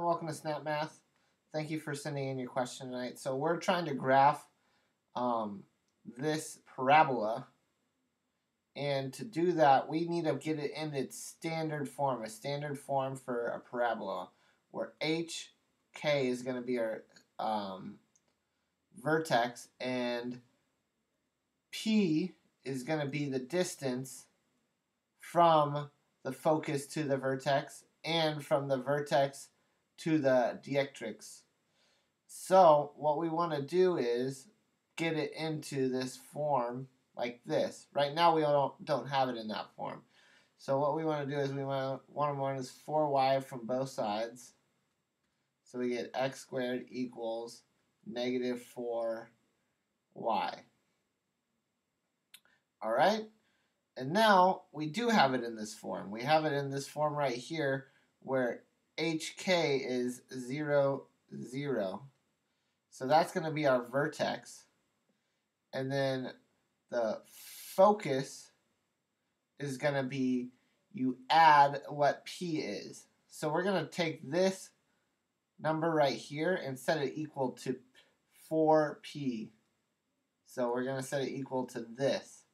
Welcome to SnapMath. Thank you for sending in your question tonight. So we're trying to graph this parabola, and to do that we need to get it in its standard form, a standard form for a parabola, where HK is going to be our vertex, and P is going to be the distance from the focus to the vertex and from the vertex to the directrix. So what we want to do is get it into this form like this. Right now we don't have it in that form. So what we want to do is we want to minus 4y from both sides. So we get x squared equals negative 4y. Alright? And now we do have it in this form. We have it in this form right here where HK is 0, 0. So that's going to be our vertex. And then the focus is going to be, you add what P is. So we're going to take this number right here and set it equal to 4P. So we're going to set it equal to this.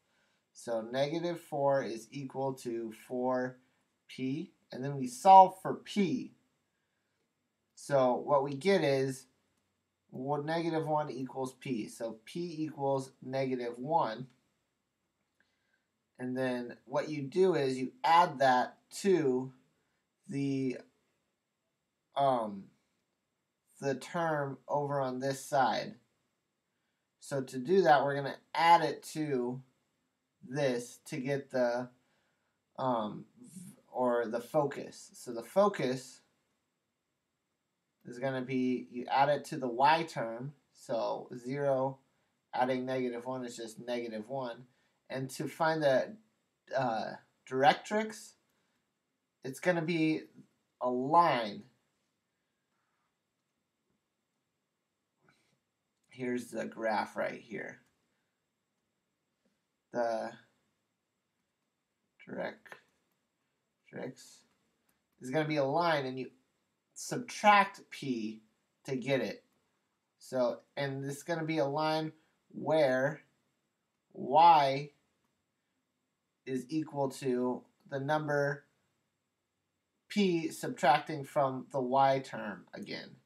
So negative 4 is equal to 4P. And then we solve for P. So what we get is, well, negative 1 equals P. So P equals negative 1. And then what you do is you add that to the term over on this side. So to do that, we're going to add it to this to get the or the focus. So the focus is going to be, you add it to the y term, so 0 adding negative 1 is just negative 1. And to find the directrix, it's going to be a line. Here's the graph right here. The directrix is going to be a line, and you subtract P to get it. So, and this is going to be a line where y is equal to the number P subtracting from the y term again.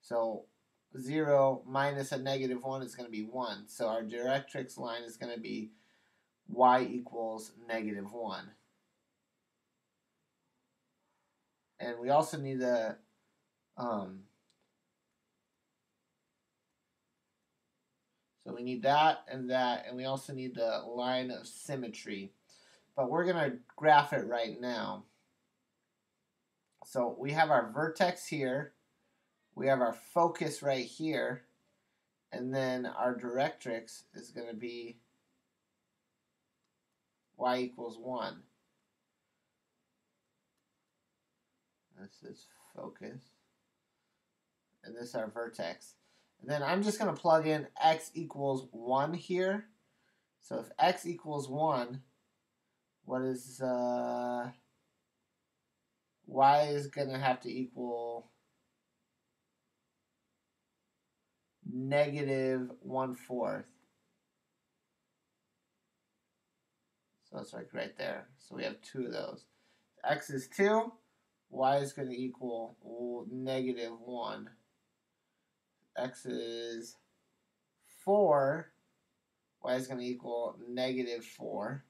So 0 minus a negative 1 is going to be 1. So our directrix line is going to be y equals negative 1. And we also need the so we need that, and we also need the line of symmetry. But we're going to graph it right now. So we have our vertex here, we have our focus right here, and then our directrix is going to be y equals 1. This is focus, and this is our vertex. And then I'm just going to plug in x equals 1 here. So if x equals 1, what is y is going to have to equal negative 1/4. So that's like right there. So we have 2 of those. X is 2. Y is going to equal negative 1. X is 4. Y is going to equal negative 4.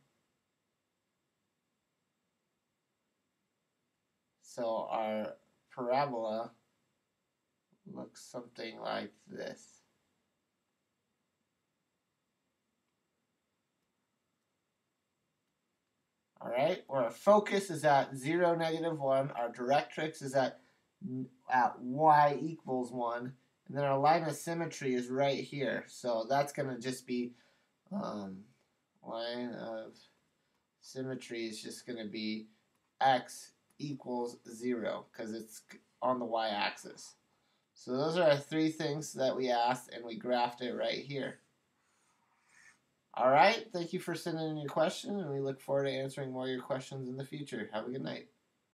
So our parabola looks something like this. Alright, where our focus is at 0, negative 1, our directrix is at y equals 1, and then our line of symmetry is right here. So that's going to just be, line of symmetry is just going to be x equals 0, because it's on the y-axis. So those are our 3 things that we asked, and we graphed it right here. All right, thank you for sending in your question, and we look forward to answering more of your questions in the future. Have a good night.